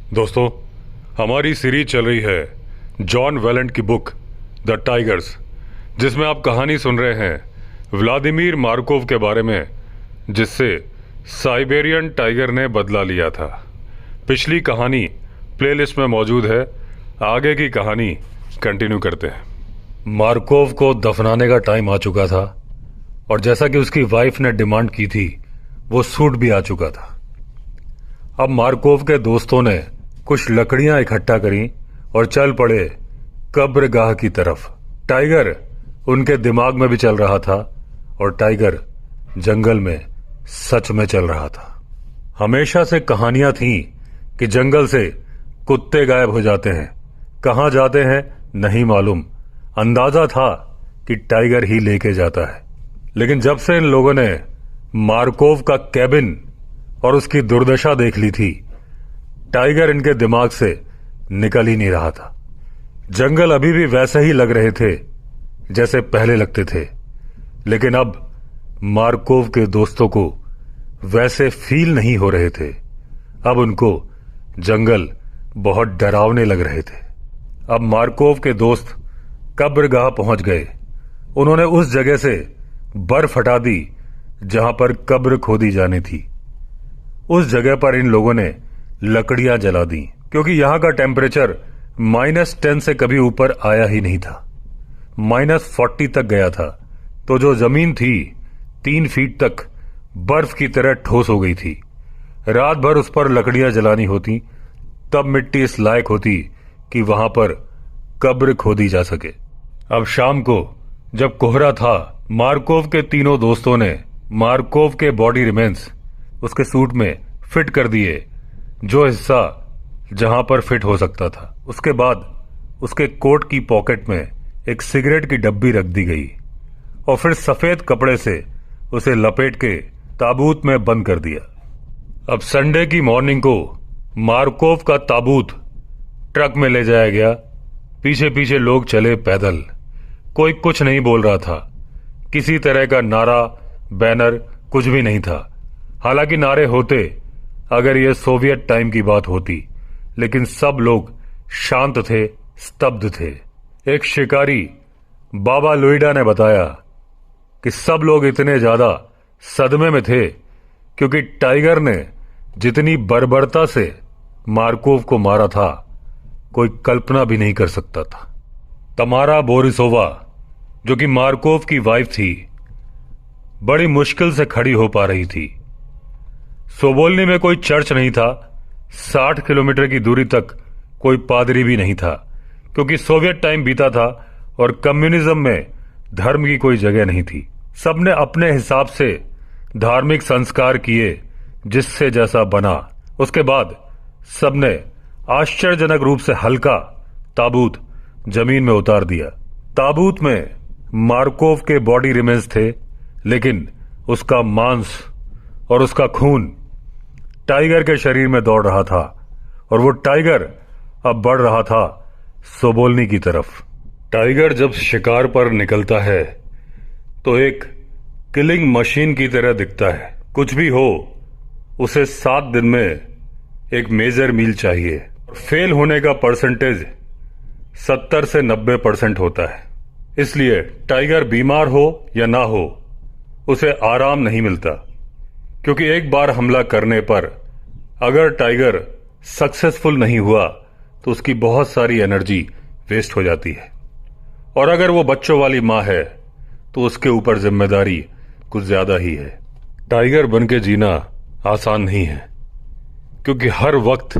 दोस्तों, हमारी सीरीज चल रही है जॉन वेलेंट की बुक द टाइगर्स, जिसमें आप कहानी सुन रहे हैं व्लादिमीर मार्कोव के बारे में, जिससे साइबेरियन टाइगर ने बदला लिया था। पिछली कहानी प्लेलिस्ट में मौजूद है। आगे की कहानी कंटिन्यू करते हैं। मार्कोव को दफनाने का टाइम आ चुका था और जैसा कि उसकी वाइफ ने डिमांड की थी, वो सूट भी आ चुका था। अब मार्कोव के दोस्तों ने कुछ लकड़ियां इकट्ठा करी और चल पड़े कब्रगाह की तरफ। टाइगर उनके दिमाग में भी चल रहा था और टाइगर जंगल में सच में चल रहा था। हमेशा से कहानियां थीं कि जंगल से कुत्ते गायब हो जाते हैं, कहां जाते हैं नहीं मालूम। अंदाजा था कि टाइगर ही लेके जाता है। लेकिन जब से इन लोगों ने मार्कोव का कैबिन और उसकी दुर्दशा देख ली थी, टाइगर इनके दिमाग से निकल ही नहीं रहा था। जंगल अभी भी वैसे ही लग रहे थे जैसे पहले लगते थे, लेकिन अब मार्कोव के दोस्तों को वैसे फील नहीं हो रहे थे। अब उनको जंगल बहुत डरावने लग रहे थे। अब मार्कोव के दोस्त कब्रगाह पहुंच गए। उन्होंने उस जगह से बर्फ हटा दी जहां पर कब्र खोदी जानी थी। उस जगह पर इन लोगों ने लकड़ियां जला दी, क्योंकि यहां का टेम्परेचर -10 से कभी ऊपर आया ही नहीं था। -40 तक गया था। तो जो जमीन थी 3 फीट तक बर्फ की तरह ठोस हो गई थी। रात भर उस पर लकड़ियां जलानी होती, तब मिट्टी इस लायक होती कि वहां पर कब्र खोदी जा सके। अब शाम को जब कोहरा था, मार्कोव के तीनों दोस्तों ने मार्कोव के बॉडी रिमेन्स उसके सूट में फिट कर दिए, जो हिस्सा जहां पर फिट हो सकता था। उसके बाद उसके कोट की पॉकेट में एक सिगरेट की डब्बी रख दी गई और फिर सफेद कपड़े से उसे लपेट के ताबूत में बंद कर दिया। अब संडे की मॉर्निंग को मार्कोव का ताबूत ट्रक में ले जाया गया। पीछे पीछे लोग चले पैदल। कोई कुछ नहीं बोल रहा था। किसी तरह का नारा, बैनर कुछ भी नहीं था। हालांकि नारे होते अगर यह सोवियत टाइम की बात होती, लेकिन सब लोग शांत थे, स्तब्ध थे। एक शिकारी बाबा लुइडा ने बताया कि सब लोग इतने ज्यादा सदमे में थे क्योंकि टाइगर ने जितनी बर्बरता से मार्कोव को मारा था, कोई कल्पना भी नहीं कर सकता था। तमारा बोरिसोवा, जो कि मार्कोव की वाइफ थी, बड़ी मुश्किल से खड़ी हो पा रही थी। सोबोलनी में कोई चर्च नहीं था। 60 किलोमीटर की दूरी तक कोई पादरी भी नहीं था, क्योंकि सोवियत टाइम बीता था और कम्युनिज्म में धर्म की कोई जगह नहीं थी। सबने अपने हिसाब से धार्मिक संस्कार किए, जिससे जैसा बना। उसके बाद सबने आश्चर्यजनक रूप से हल्का ताबूत जमीन में उतार दिया। ताबूत में मार्कोव के बॉडी रिमेन्स थे, लेकिन उसका मांस और उसका खून टाइगर के शरीर में दौड़ रहा था और वो टाइगर अब बढ़ रहा था सोबोलनी की तरफ। टाइगर जब शिकार पर निकलता है तो एक किलिंग मशीन की तरह दिखता है। कुछ भी हो, उसे 7 दिन में एक मेजर मील चाहिए। फेल होने का परसेंटेज 70 से 90% होता है। इसलिए टाइगर बीमार हो या ना हो, उसे आराम नहीं मिलता, क्योंकि एक बार हमला करने पर अगर टाइगर सक्सेसफुल नहीं हुआ तो उसकी बहुत सारी एनर्जी वेस्ट हो जाती है। और अगर वो बच्चों वाली मां है तो उसके ऊपर जिम्मेदारी कुछ ज्यादा ही है। टाइगर बन के जीना आसान नहीं है, क्योंकि हर वक्त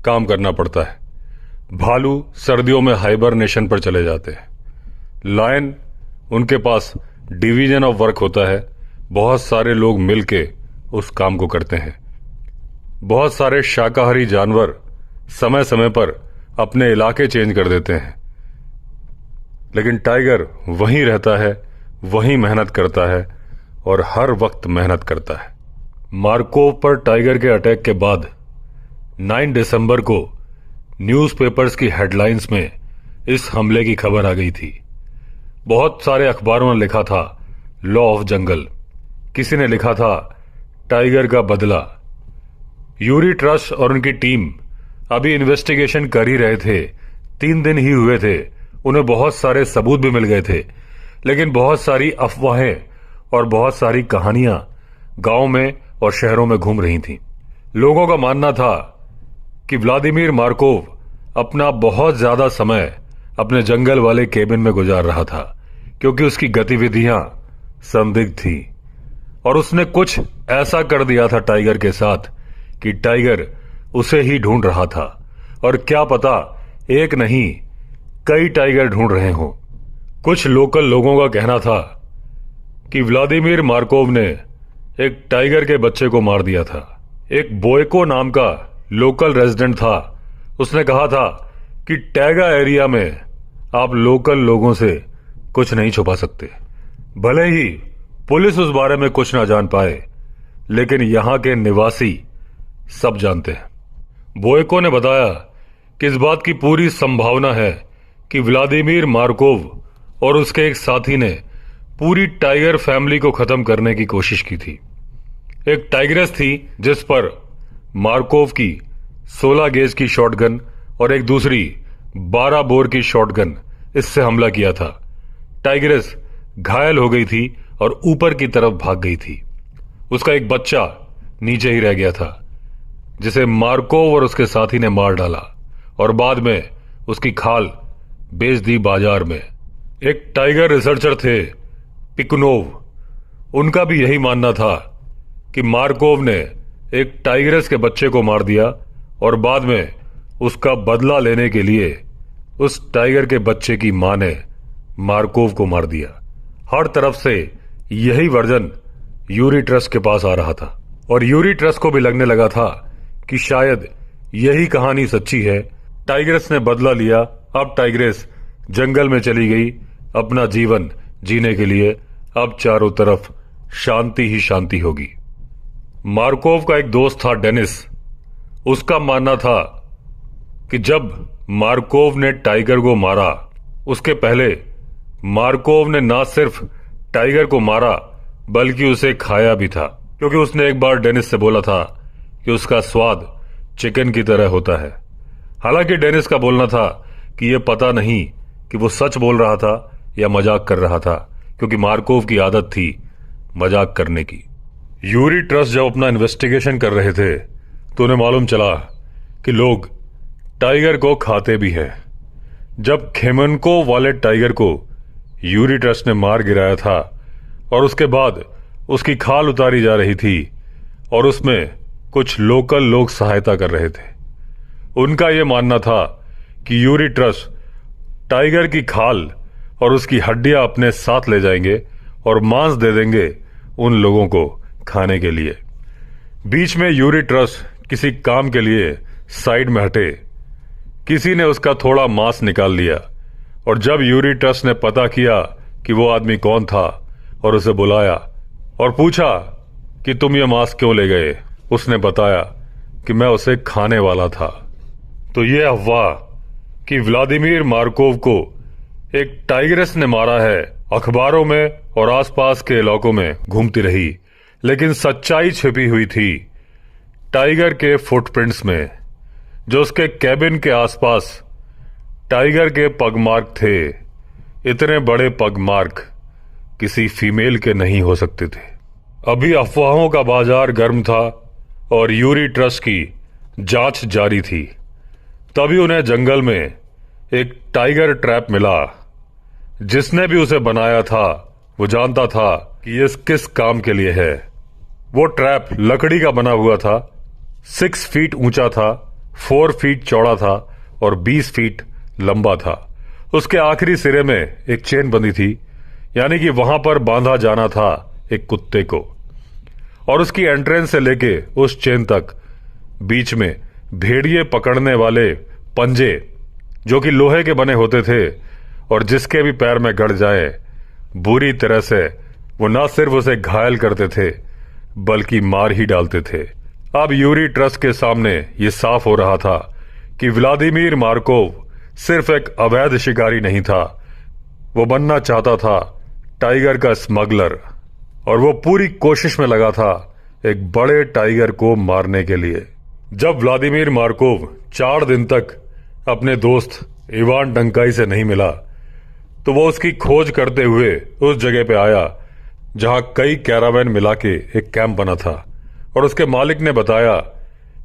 काम करना पड़ता है। भालू सर्दियों में हाइबरनेशन पर चले जाते हैं। लायन, उनके पास डिवीजन ऑफ वर्क होता है। बहुत सारे लोग मिलके उस काम को करते हैं। बहुत सारे शाकाहारी जानवर समय समय पर अपने इलाके चेंज कर देते हैं, लेकिन टाइगर वहीं रहता है, वहीं मेहनत करता है और हर वक्त मेहनत करता है। मार्कोव पर टाइगर के अटैक के बाद 9 दिसंबर को न्यूज़पेपर्स की हेडलाइंस में इस हमले की खबर आ गई थी। बहुत सारे अखबारों ने लिखा था लॉ ऑफ जंगल, किसी ने लिखा था टाइगर का बदला। यूरी ट्रस्ट और उनकी टीम अभी इन्वेस्टिगेशन कर ही रहे थे, 3 दिन ही हुए थे, उन्हें बहुत सारे सबूत भी मिल गए थे, लेकिन बहुत सारी अफवाहें और बहुत सारी कहानियां गांव में और शहरों में घूम रही थीं। लोगों का मानना था कि व्लादिमीर मार्कोव अपना बहुत ज्यादा समय अपने जंगल वाले केबिन में गुजार रहा था, क्योंकि उसकी गतिविधियां संदिग्ध थी और उसने कुछ ऐसा कर दिया था टाइगर के साथ कि टाइगर उसे ही ढूंढ रहा था, और क्या पता एक नहीं कई टाइगर ढूंढ रहे हों। कुछ लोकल लोगों का कहना था कि व्लादिमीर मार्कोव ने एक टाइगर के बच्चे को मार दिया था। एक बोयको नाम का लोकल रेजिडेंट था, उसने कहा था कि टैगा एरिया में आप लोकल लोगों से कुछ नहीं छुपा सकते। भले ही पुलिस उस बारे में कुछ ना जान पाए, लेकिन यहां के निवासी सब जानते हैं। बोयको ने बताया कि इस बात की पूरी संभावना है कि व्लादिमीर मार्कोव और उसके एक साथी ने पूरी टाइगर फैमिली को खत्म करने की कोशिश की थी। एक टाइग्रेस थी जिस पर मार्कोव की 16 गेज की शॉटगन और एक दूसरी 12 बोर की शॉटगन इससे हमला किया था। टाइग्रेस घायल हो गई थी और ऊपर की तरफ भाग गई थी। उसका एक बच्चा नीचे ही रह गया था, जिसे मार्कोव और उसके साथी ने मार डाला और बाद में उसकी खाल बेच दी बाजार में। एक टाइगर रिसर्चर थे पिकुनोव, उनका भी यही मानना था कि मार्कोव ने एक टाइग्रेस के बच्चे को मार दिया और बाद में उसका बदला लेने के लिए उस टाइगर के बच्चे की मां ने मार्कोव को मार दिया। हर तरफ से यही वर्जन यूरी ट्रस के पास आ रहा था और यूरी ट्रस को भी लगने लगा था कि शायद यही कहानी सच्ची है। टाइग्रेस ने बदला लिया, अब टाइग्रेस जंगल में चली गई अपना जीवन जीने के लिए। अब चारों तरफ शांति ही शांति होगी। मार्कोव का एक दोस्त था डेनिस, उसका मानना था कि जब मार्कोव ने टाइगर को मारा, उसके पहले मार्कोव ने ना सिर्फ टाइगर को मारा बल्कि उसे खाया भी था, क्योंकि उसने एक बार डेनिस से बोला था कि उसका स्वाद चिकन की तरह होता है। हालांकि डेनिस का बोलना था कि यह पता नहीं कि वो सच बोल रहा था या मजाक कर रहा था, क्योंकि मार्कोव की आदत थी मजाक करने की। यूरी ट्रस जब अपना इन्वेस्टिगेशन कर रहे थे तो उन्हें मालूम चला कि लोग टाइगर को खाते भी हैं। जब खेमनको वाले टाइगर को यूरी ट्रस ने मार गिराया था और उसके बाद उसकी खाल उतारी जा रही थी और उसमें कुछ लोकल लोग सहायता कर रहे थे, उनका यह मानना था कि यूरी ट्रस टाइगर की खाल और उसकी हड्डियां अपने साथ ले जाएंगे और मांस दे देंगे उन लोगों को खाने के लिए। बीच में यूरी ट्रस किसी काम के लिए साइड में हटे, किसी ने उसका थोड़ा मांस निकाल लिया और जब यूरी ट्रस ने पता किया कि वो आदमी कौन था और उसे बुलाया और पूछा कि तुम ये मांस क्यों ले गए, उसने बताया कि मैं उसे खाने वाला था। तो ये अफवाह कि व्लादिमीर मार्कोव को एक टाइग्रेस ने मारा है अखबारों में और आसपास के इलाकों में घूमती रही, लेकिन सच्चाई छिपी हुई थी टाइगर के फुटप्रिंट्स में, जो उसके कैबिन के आसपास टाइगर के पगमार्क थे। इतने बड़े पगमार्क किसी फीमेल के नहीं हो सकते थे। अभी अफवाहों का बाजार गर्म था और यूरी ट्रस की जांच जारी थी। तभी उन्हें जंगल में एक टाइगर ट्रैप मिला। जिसने भी उसे बनाया था वो जानता था कि ये किस काम के लिए है। वो ट्रैप लकड़ी का बना हुआ था, 6 फीट ऊंचा था, 4 फीट चौड़ा था और 20 फीट लंबा था। उसके आखिरी सिरे में एक चेन बंधी थी, यानी कि वहां पर बांधा जाना था एक कुत्ते को, और उसकी एंट्रेंस से लेके उस चेन तक बीच में भेड़िए पकड़ने वाले पंजे, जो कि लोहे के बने होते थे और जिसके भी पैर में गड़ जाए बुरी तरह से वो न सिर्फ उसे घायल करते थे बल्कि मार ही डालते थे। अब यूरी ट्रस के सामने ये साफ हो रहा था कि व्लादिमीर मार्कोव सिर्फ एक अवैध शिकारी नहीं था, वो बनना चाहता था टाइगर का स्मगलर, और वो पूरी कोशिश में लगा था एक बड़े टाइगर को मारने के लिए। जब व्लादिमीर मार्कोव 4 दिन तक अपने दोस्त इवान डंकाई से नहीं मिला तो वो उसकी खोज करते हुए उस जगह पे आया जहां कई कैरावैन मिला के एक कैंप बना था और उसके मालिक ने बताया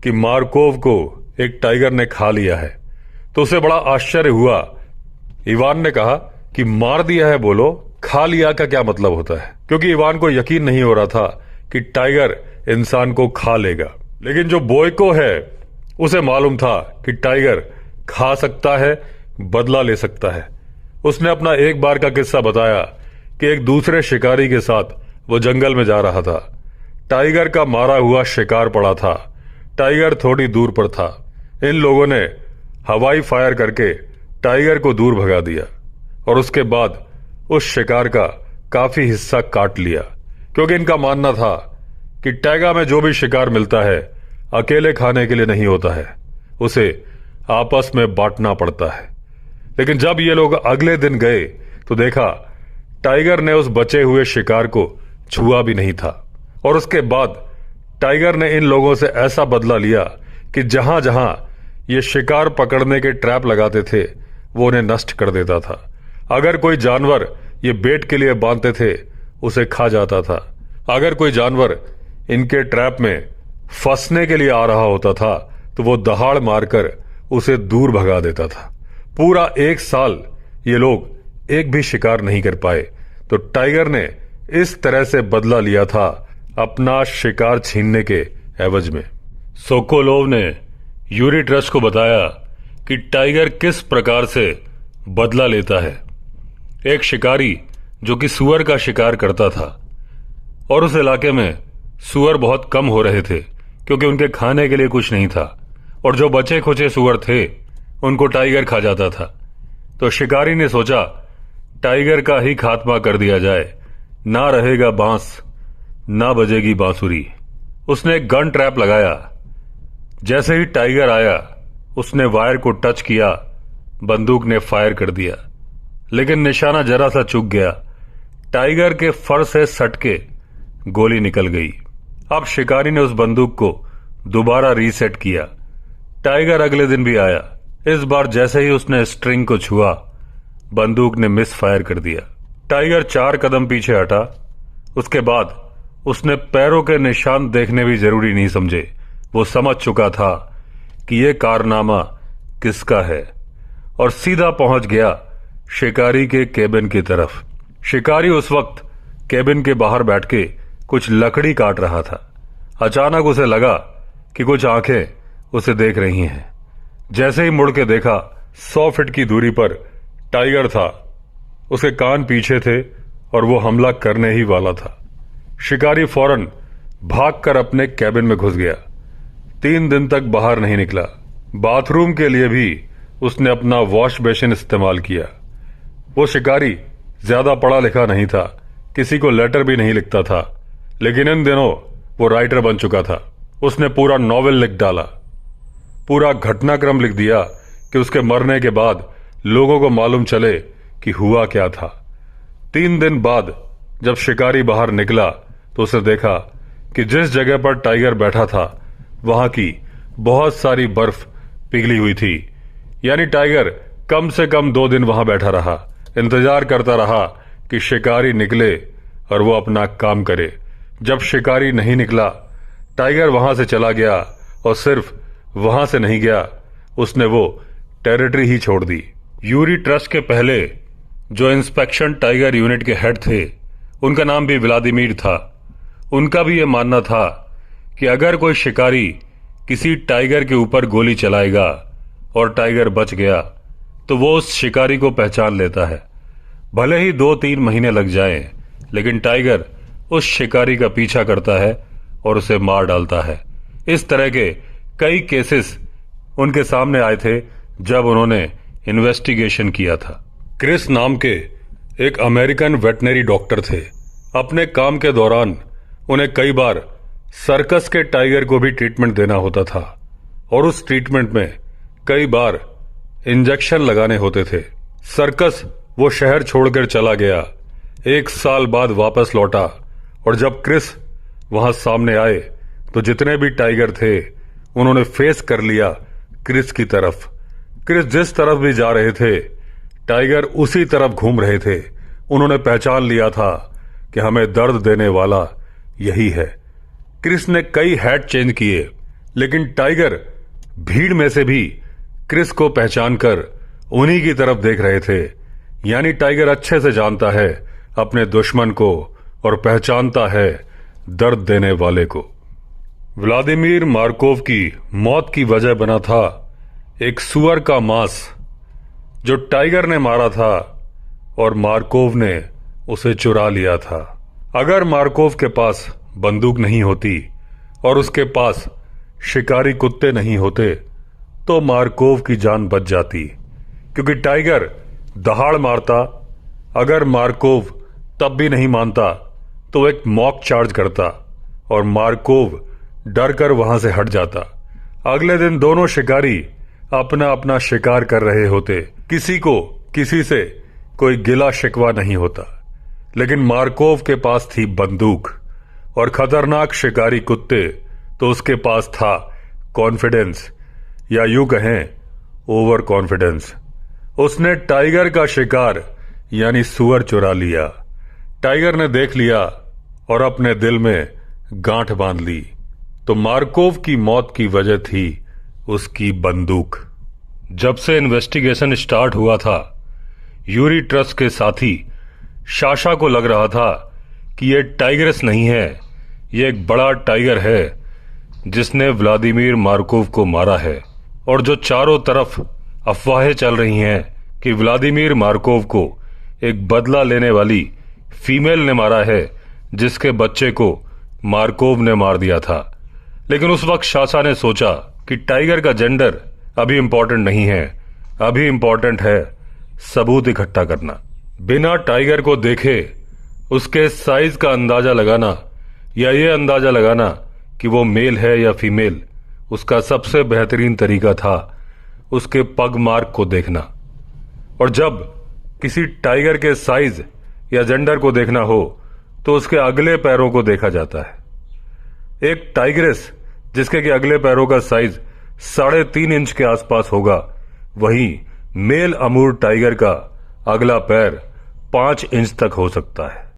कि मार्कोव को एक टाइगर ने खा लिया है। तो उसे बड़ा आश्चर्य हुआ। इवान ने कहा कि मार दिया है बोलो, खा लिया का क्या मतलब होता है, क्योंकि इवान को यकीन नहीं हो रहा था कि टाइगर इंसान को खा लेगा। लेकिन जो बोयको है उसे मालूम था कि टाइगर खा सकता है, बदला ले सकता है। उसने अपना एक बार का किस्सा बताया कि एक दूसरे शिकारी के साथ वो जंगल में जा रहा था। टाइगर का मारा हुआ शिकार पड़ा था। टाइगर थोड़ी दूर पर था। इन लोगों ने हवाई फायर करके टाइगर को दूर भगा दिया और उसके बाद उस शिकार का काफी हिस्सा काट लिया, क्योंकि इनका मानना था कि टैगा में जो भी शिकार मिलता है अकेले खाने के लिए नहीं होता है, उसे आपस में बांटना पड़ता है। लेकिन जब ये लोग अगले दिन गए तो देखा टाइगर ने उस बचे हुए शिकार को छुआ भी नहीं था। और उसके बाद टाइगर ने इन लोगों से ऐसा बदला लिया कि जहां जहां ये शिकार पकड़ने के ट्रैप लगाते थे वो उन्हें नष्ट कर देता था। अगर कोई जानवर ये बेट के लिए बांधते थे उसे खा जाता था। अगर कोई जानवर इनके ट्रैप में फंसने के लिए आ रहा होता था तो वो दहाड़ मारकर उसे दूर भगा देता था। पूरा 1 साल ये लोग एक भी शिकार नहीं कर पाए। तो टाइगर ने इस तरह से बदला लिया था अपना शिकार छीनने के एवज में। सोकोलोव ने यूरी ट्रस्ट को बताया कि टाइगर किस प्रकार से बदला लेता है। एक शिकारी जो कि सुअर का शिकार करता था और उस इलाके में सुअर बहुत कम हो रहे थे क्योंकि उनके खाने के लिए कुछ नहीं था, और जो बचे खुचे सुअर थे उनको टाइगर खा जाता था। तो शिकारी ने सोचा टाइगर का ही खात्मा कर दिया जाए, ना रहेगा बांस ना बजेगी बांसुरी। उसने एक गन ट्रैप लगाया। जैसे ही टाइगर आया उसने वायर को टच किया, बंदूक ने फायर कर दिया, लेकिन निशाना जरा सा चूक गया। टाइगर के फर से सटके गोली निकल गई। अब शिकारी ने उस बंदूक को दोबारा रीसेट किया। टाइगर अगले दिन भी आया। इस बार जैसे ही उसने स्ट्रिंग को छुआ, बंदूक ने मिस फायर कर दिया। टाइगर 4 कदम पीछे हटा। उसके बाद उसने पैरों के निशान देखने भी जरूरी नहीं समझे। वो समझ चुका था कि यह कारनामा किसका है और सीधा पहुंच गया शिकारी के केबिन की तरफ। शिकारी उस वक्त केबिन के बाहर बैठ के कुछ लकड़ी काट रहा था। अचानक उसे लगा कि कुछ आंखें उसे देख रही हैं। जैसे ही मुड़ के देखा 100 फीट की दूरी पर टाइगर था। उसके कान पीछे थे और वो हमला करने ही वाला था। शिकारी फौरन भागकर अपने कैबिन में घुस गया। 3 दिन तक बाहर नहीं निकला। बाथरूम के लिए भी उसने अपना वॉश बेसिन इस्तेमाल किया। वो शिकारी ज्यादा पढ़ा लिखा नहीं था, किसी को लेटर भी नहीं लिखता था, लेकिन इन दिनों वो राइटर बन चुका था। उसने पूरा नॉवेल लिख डाला, पूरा घटनाक्रम लिख दिया कि उसके मरने के बाद लोगों को मालूम चले कि हुआ क्या था। 3 दिन बाद जब शिकारी बाहर निकला तो उसे देखा कि जिस जगह पर टाइगर बैठा था वहां की बहुत सारी बर्फ पिघली हुई थी। यानी टाइगर कम से कम 2 दिन वहां बैठा रहा, इंतजार करता रहा कि शिकारी निकले और वो अपना काम करे। जब शिकारी नहीं निकला, टाइगर वहां से चला गया, और सिर्फ वहां से नहीं गया, उसने वो टेरिटरी ही छोड़ दी। यूरी ट्रस्ट के पहले जो इंस्पेक्शन टाइगर यूनिट के हेड थे, उनका नाम भी व्लादिमीर था। उनका भी यह मानना था कि अगर कोई शिकारी किसी टाइगर के ऊपर गोली चलाएगा और टाइगर बच गया तो वो उस शिकारी को पहचान लेता है। भले ही 2-3 महीने लग जाएं, लेकिन टाइगर उस शिकारी का पीछा करता है और उसे मार डालता है। इस तरह के कई केसेस उनके सामने आए थे जब उन्होंने इन्वेस्टिगेशन किया था। क्रिस नाम के एक अमेरिकन वेटनरी डॉक्टर थे। अपने काम के दौरान उन्हें कई बार सर्कस के टाइगर को भी ट्रीटमेंट देना होता था, और उस ट्रीटमेंट में कई बार इंजेक्शन लगाने होते थे। सर्कस वो शहर छोड़कर चला गया। 1 साल बाद वापस लौटा, और जब क्रिस वहां सामने आए तो जितने भी टाइगर थे उन्होंने फेस कर लिया क्रिस की तरफ। क्रिस जिस तरफ भी जा रहे थे, टाइगर उसी तरफ घूम रहे थे। उन्होंने पहचान लिया था कि हमें दर्द देने वाला यही है। क्रिस ने कई हैट चेंज किए, लेकिन टाइगर भीड़ में से भी क्रिस को पहचानकर उन्हीं की तरफ देख रहे थे। यानी टाइगर अच्छे से जानता है अपने दुश्मन को और पहचानता है दर्द देने वाले को। व्लादिमीर मार्कोव की मौत की वजह बना था एक सुअर का मांस जो टाइगर ने मारा था और मार्कोव ने उसे चुरा लिया था। अगर मार्कोव के पास बंदूक नहीं होती और उसके पास शिकारी कुत्ते नहीं होते तो मार्कोव की जान बच जाती, क्योंकि टाइगर दहाड़ मारता। अगर मार्कोव तब भी नहीं मानता तो एक मॉक चार्ज करता और मार्कोव डर कर वहां से हट जाता। अगले दिन दोनों शिकारी अपना अपना शिकार कर रहे होते। किसी को किसी से कोई गिला शिकवा नहीं होता, लेकिन मार्कोव के पास थी बंदूक और खतरनाक शिकारी कुत्ते, तो उसके पास था कॉन्फिडेंस, या यूं कहें ओवर कॉन्फिडेंस। उसने टाइगर का शिकार यानी सुअर चुरा लिया। टाइगर ने देख लिया और अपने दिल में गांठ बांध ली, तो मार्कोव की मौत की वजह थी उसकी बंदूक। जब से इन्वेस्टिगेशन स्टार्ट हुआ था, यूरी ट्रस्ट के साथी साशा को लग रहा था कि ये टाइग्रेस नहीं है, ये एक बड़ा टाइगर है जिसने व्लादिमीर मार्कोव को मारा है। और जो चारों तरफ अफवाहें चल रही हैं कि व्लादिमीर मार्कोव को एक बदला लेने वाली फीमेल ने मारा है जिसके बच्चे को मार्कोव ने मार दिया था। लेकिन उस वक्त साशा ने सोचा कि टाइगर का जेंडर अभी इंपॉर्टेंट नहीं है, अभी इंपॉर्टेंट है सबूत इकट्ठा करना। बिना टाइगर को देखे उसके साइज का अंदाजा लगाना या ये अंदाजा लगाना कि वो मेल है या फीमेल, उसका सबसे बेहतरीन तरीका था उसके पग मार्क को देखना। और जब किसी टाइगर के साइज या जेंडर को देखना हो तो उसके अगले पैरों को देखा जाता है। एक टाइग्रेस जिसके कि अगले पैरों का साइज 3.5 इंच के आसपास होगा, वहीं मेल अमूर टाइगर का अगला पैर 5 इंच तक हो सकता है।